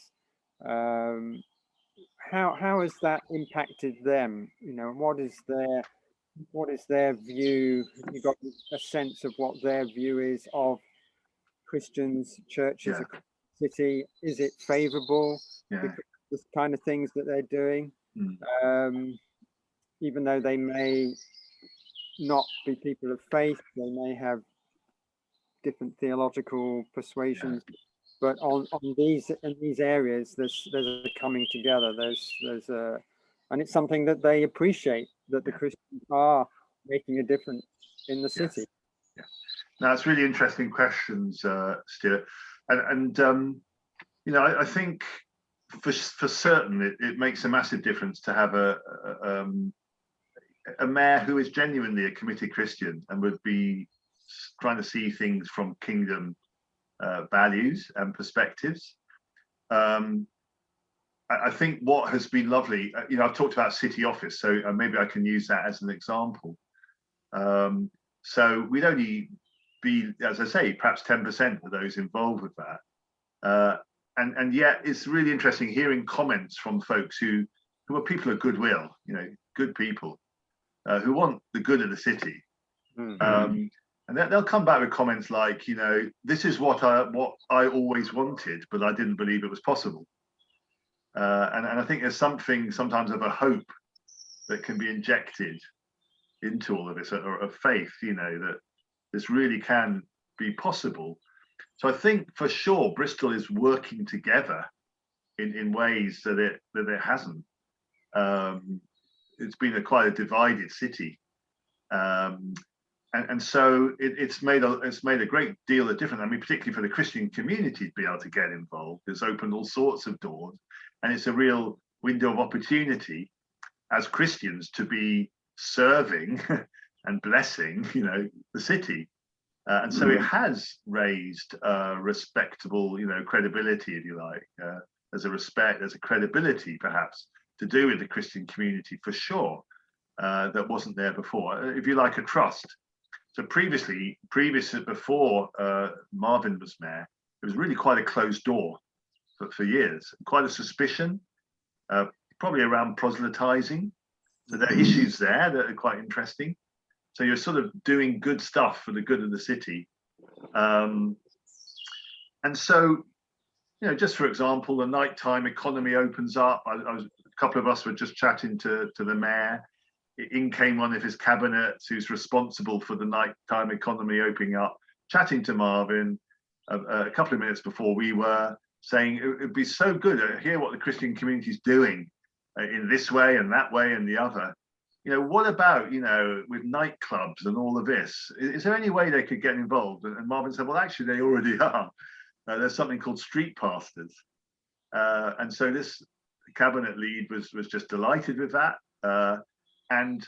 How has that impacted them? You know, what is their view? You got a sense of what their view is of Christians, churches, city? Is it favourable? Because the kind of things that they're doing. Even though they may not be people of faith, they may have different theological persuasions, but on these, in these areas, there's a coming together. There's a, and it's something that they appreciate, that the Christians are making a difference in the city. Now, it's really interesting questions, Stuart, and you know, I think for certain it makes a massive difference to have a mayor who is genuinely a committed Christian and would be trying to see things from kingdom values and perspectives. I think what has been lovely, you know, I've talked about city office, so maybe I can use that as an example. So we'd only be, as I say, perhaps 10% of those involved with that. And yet it's really interesting hearing comments from folks who are people of goodwill, you know, good people who want the good of the city. And they'll come back with comments like, you know, this is what I always wanted, but I didn't believe it was possible. And I think there's something sometimes of a hope that can be injected into all of this, or of faith, you know, that this really can be possible. So I think for sure Bristol is working together in ways that it hasn't. It's been quite a divided city. And so it's made a great deal of difference. I mean, particularly for the Christian community to be able to get involved, it's opened all sorts of doors, and it's a real window of opportunity as Christians to be serving and blessing, you know, the city. And so it has raised respectable, you know, credibility, if you like, as a credibility perhaps to do with the Christian community for sure, that wasn't there before. If you like, a trust. So before Marvin was mayor, it was really quite a closed door for years, quite a suspicion, probably around proselytizing. So there are issues there that are quite interesting. So you're sort of doing good stuff for the good of the city. And so, you know, just for example, the nighttime economy opens up. A couple of us were just chatting to the mayor. In came one of his cabinets who's responsible for the nighttime economy opening up, chatting to Marvin a couple of minutes before we were, saying it would be so good to hear what the Christian community is doing in this way and that way and the other. You know, what about, you know, with nightclubs and all of this? Is there any way they could get involved? And Marvin said, well, actually, they already are. There's something called street pastors. And so this cabinet lead was just delighted with that. And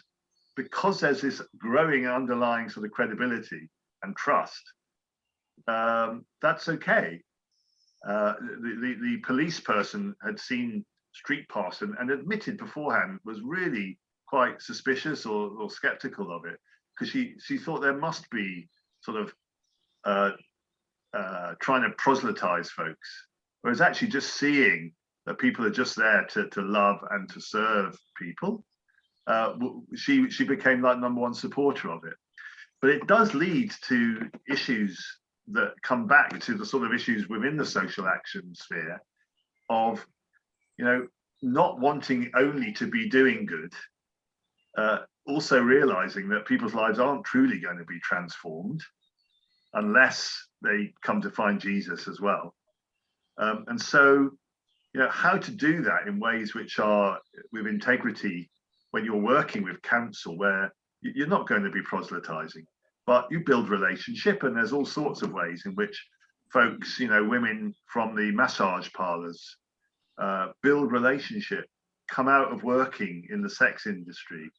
because there's this growing underlying sort of credibility and trust, that's okay. The police person had seen street pass and admitted beforehand was really quite suspicious or skeptical of it, because she thought there must be sort of trying to proselytize folks, whereas actually just seeing that people are just there to love and to serve people. She became like #1 supporter of it. But it does lead to issues that come back to the sort of issues within the social action sphere of, you know, not wanting only to be doing good, also realizing that people's lives aren't truly going to be transformed unless they come to find Jesus as well. And so, you know, how to do that in ways which are with integrity when you're working with council, where you're not going to be proselytizing, but you build relationship. And there's all sorts of ways in which folks, you know, women from the massage parlors build relationship, come out of working in the sex industry,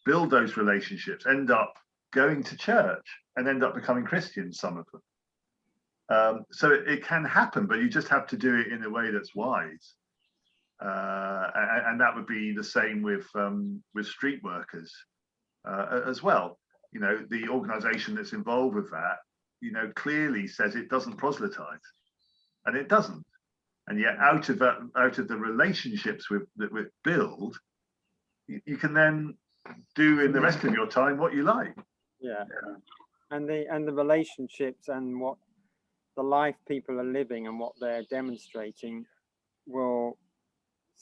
build those relationships, end up going to church and end up becoming Christians, some of them. So it can happen, but you just have to do it in a way that's wise. And that would be the same with street workers as well. You know, the organization that's involved with that, you know, clearly says it doesn't proselytize, and it doesn't. And yet out of the relationships that we build, you can then do in the rest of your time what you like. Yeah. And the relationships and what the life people are living and what they're demonstrating will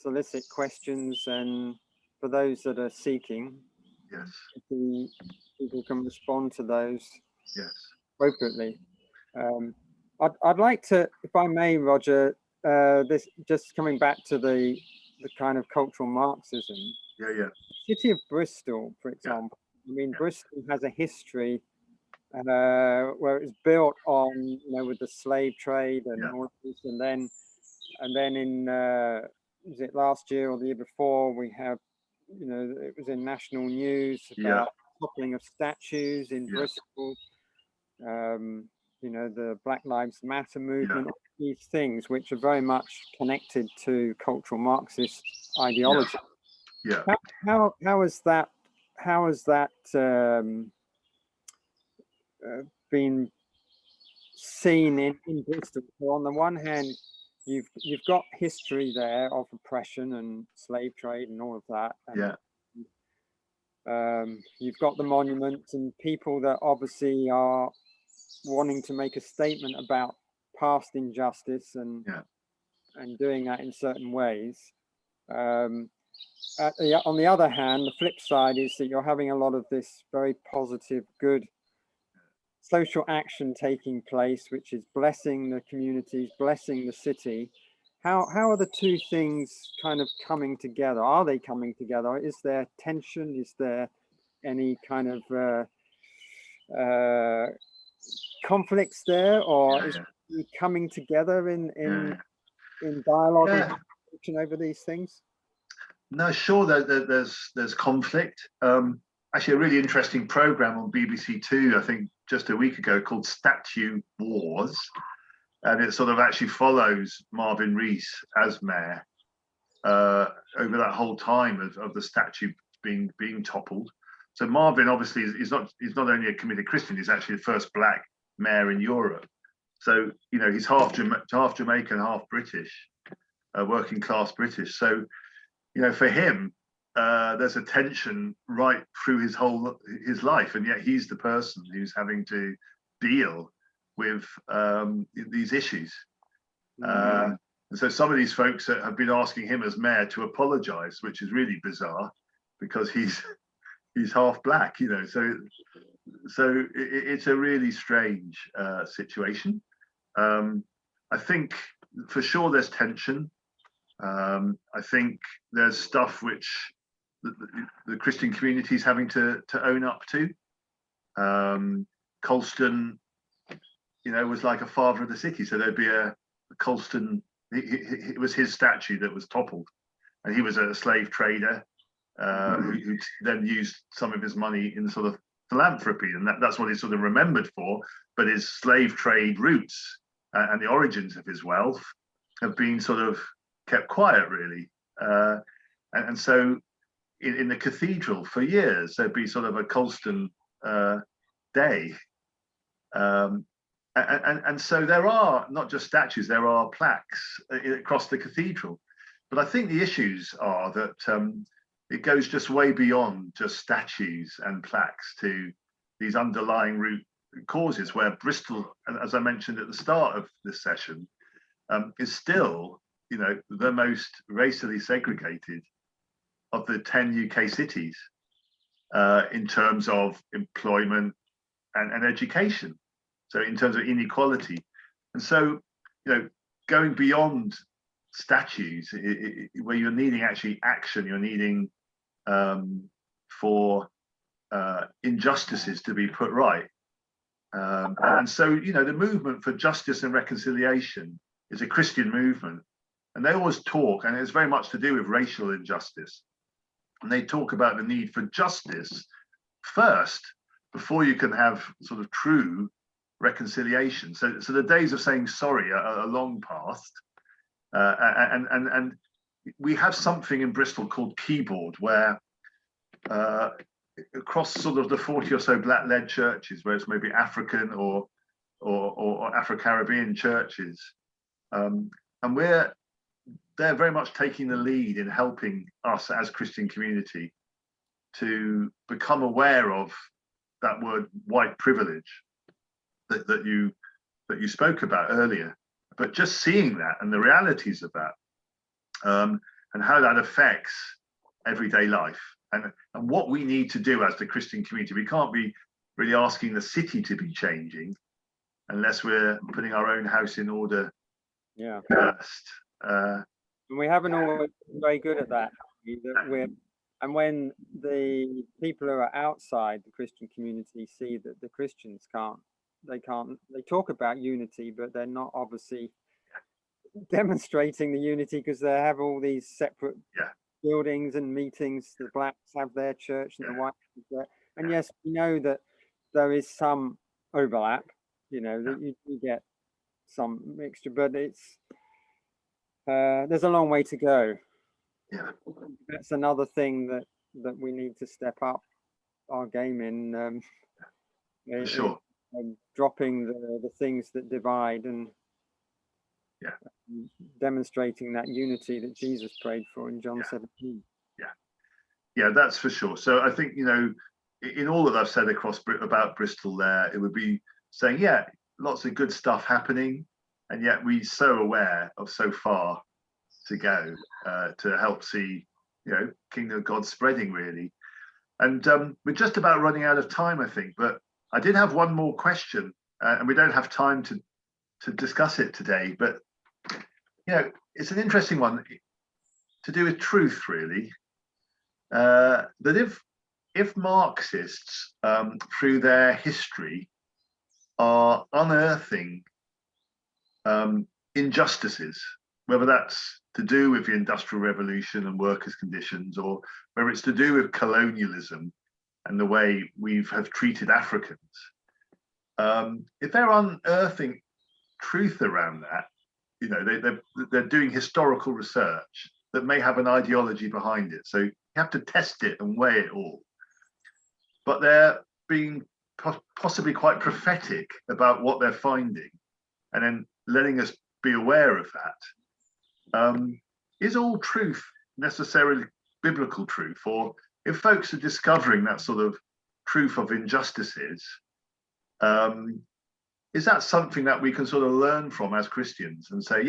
solicit questions, and for those that are seeking, Yes. the people can respond to those Yes. appropriately. I'd like to, if I may, Roger, this just coming back to the kind of cultural Marxism. Yeah. Yeah. The city of Bristol, for example. I mean, Bristol has a history where it was built on, with the slave trade and all of this, and then in was it last year or the year before, we have, it was in national news about toppling of statues in Bristol. The Black Lives Matter movement, these things which are very much connected to cultural Marxist ideology. Yeah. How has that been seen in Bristol? So on the one hand, you've got history there of oppression and slave trade and all of that. And, you've got the monuments and people that obviously are wanting to make a statement about past injustice and doing that in certain ways. On the other hand, the flip side is that you're having a lot of this very positive, good social action taking place, which is blessing the communities, blessing the city. How are the two things kind of coming together? Are they coming together? Is there tension? Is there any kind of conflicts there, or is it coming together in dialogue and conversation over these things? No, sure. There's conflict. Actually, a really interesting program on BBC Two, I think, just a week ago, called Statue Wars, and it sort of actually follows Marvin Rees as mayor over that whole time of the statue being toppled. So Marvin obviously is not only a committed Christian, he's actually the first black mayor in Europe. So he's half Jamaican, half British, working class British. So for him, there's a tension right through his life, and yet he's the person who's having to deal with these issues. And so some of these folks have been asking him as mayor to apologise, which is really bizarre because he's half black, So it's a really strange situation. I think for sure there's tension. I think there's stuff which the Christian community is having to own up to. Colston, was like a father of the city. So there'd be a Colston, it was his statue that was toppled. And he was a slave trader who then used some of his money in sort of philanthropy. And that's what he's sort of remembered for. But his slave trade roots and the origins of his wealth have been sort of kept quiet, really. And so in the cathedral for years, there'd be sort of a Colston day. And so there are not just statues, there are plaques across the cathedral. But I think the issues are that it goes just way beyond just statues and plaques to these underlying root causes, where Bristol, as I mentioned at the start of this session, is still, the most racially segregated of the 10 UK cities in terms of employment and education. So in terms of inequality. And so, going beyond statues, where you're needing actually action, you're needing for injustices to be put right. And so, the movement for justice and reconciliation is a Christian movement. And they always talk, and it's very much to do with racial injustice. And they talk about the need for justice first, before you can have sort of true reconciliation. So the days of saying sorry are long past. And we have something in Bristol called Keyboard, where across sort of the 40 or so black-led churches, where it's maybe African or Afro-Caribbean churches, and they're very much taking the lead in helping us as Christian community to become aware of that word white privilege that you spoke about earlier. But just seeing that and the realities of that, and how that affects everyday life, and what we need to do as the Christian community. We can't be really asking the city to be changing unless we're putting our own house in order first. And we haven't always been very good at that. And when the people who are outside the Christian community see that the Christians they talk about unity, but they're not obviously demonstrating the unity, because they have all these separate buildings and meetings. The blacks have their church and the whites have their, and yes, we know that there is some overlap, that you get some mixture, but it's there's a long way to go. That's another thing that we need to step up our game in. For sure. Dropping the things that divide and demonstrating that unity that Jesus prayed for in John 17. Yeah, that's for sure. So I think, in all that I've said about Bristol there, it would be saying, lots of good stuff happening, and yet we're so aware of so far to go to help see, Kingdom of God spreading, really. And we're just about running out of time, I think, but I did have one more question, and we don't have time to discuss it today, but it's an interesting one to do with truth, really. That if Marxists, through their history, are unearthing injustices, whether that's to do with the Industrial Revolution and workers' conditions, or whether it's to do with colonialism and the way we have treated Africans, if they're unearthing truth around that, they're doing historical research that may have an ideology behind it. So you have to test it and weigh it all. But they're being possibly quite prophetic about what they're finding, and then letting us be aware of that. Is all truth necessarily biblical truth? Or if folks are discovering that sort of truth of injustices, is that something that we can sort of learn from as Christians and say,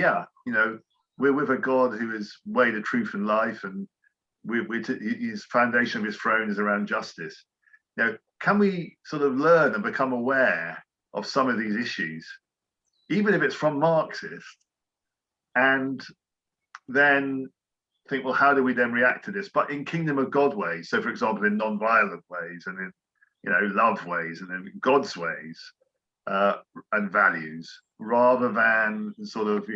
we're with a God who is way to truth and life, and his foundation of his throne is around justice. Can we sort of learn and become aware of some of these issues, even if it's from Marxists, and then think, well, how do we then react to this? But in Kingdom of God ways. So, for example, in non-violent ways, and in love ways, and in God's ways, and values, rather than sort of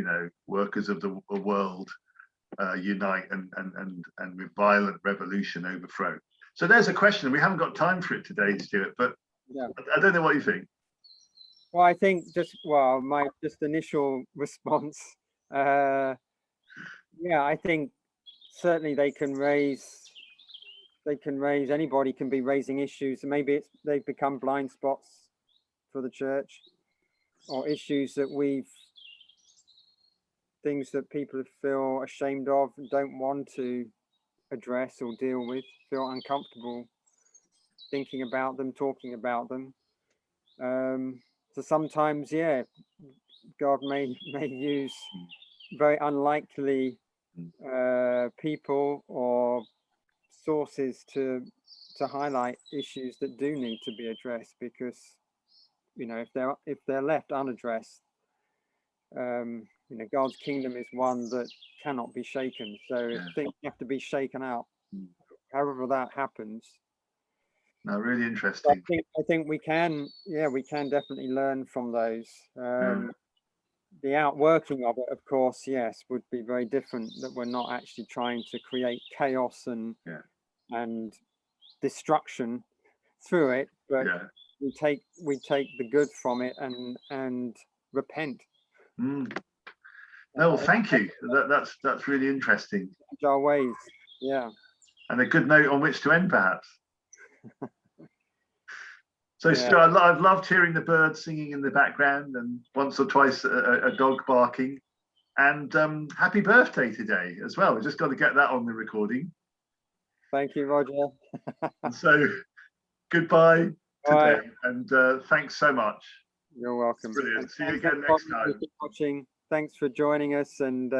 workers of the world unite and with violent revolution overthrow. So there's a question. We haven't got time for it today, Stuart, but I don't know what you think. Well, I think my initial response, I think certainly anybody can be raising issues, and maybe they've become blind spots for the church, or issues that things that people feel ashamed of and don't want to address or deal with, feel uncomfortable thinking about them, talking about them. So sometimes, God may use very unlikely people or sources to highlight issues that do need to be addressed, because if they're left unaddressed, God's kingdom is one that cannot be shaken. So things have to be shaken out. However that happens. No, really interesting. I think we can definitely learn from those. The outworking of it, of course, would be very different. That we're not actually trying to create chaos and destruction through it, but we take the good from it and repent. No, well, thank you. That's really interesting. Our ways, and a good note on which to end, perhaps. So, Stuart, I've loved hearing the birds singing in the background, and once or twice a dog barking. And happy birthday today as well. We've just got to get that on the recording. Thank you, Roger. And so, goodbye today, and thanks so much. You're welcome. Brilliant. See you again next time. Watching. Thanks for joining us, and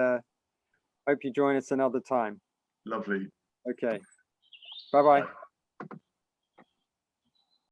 Hope you join us another time. Lovely. Okay. Bye-bye. Bye.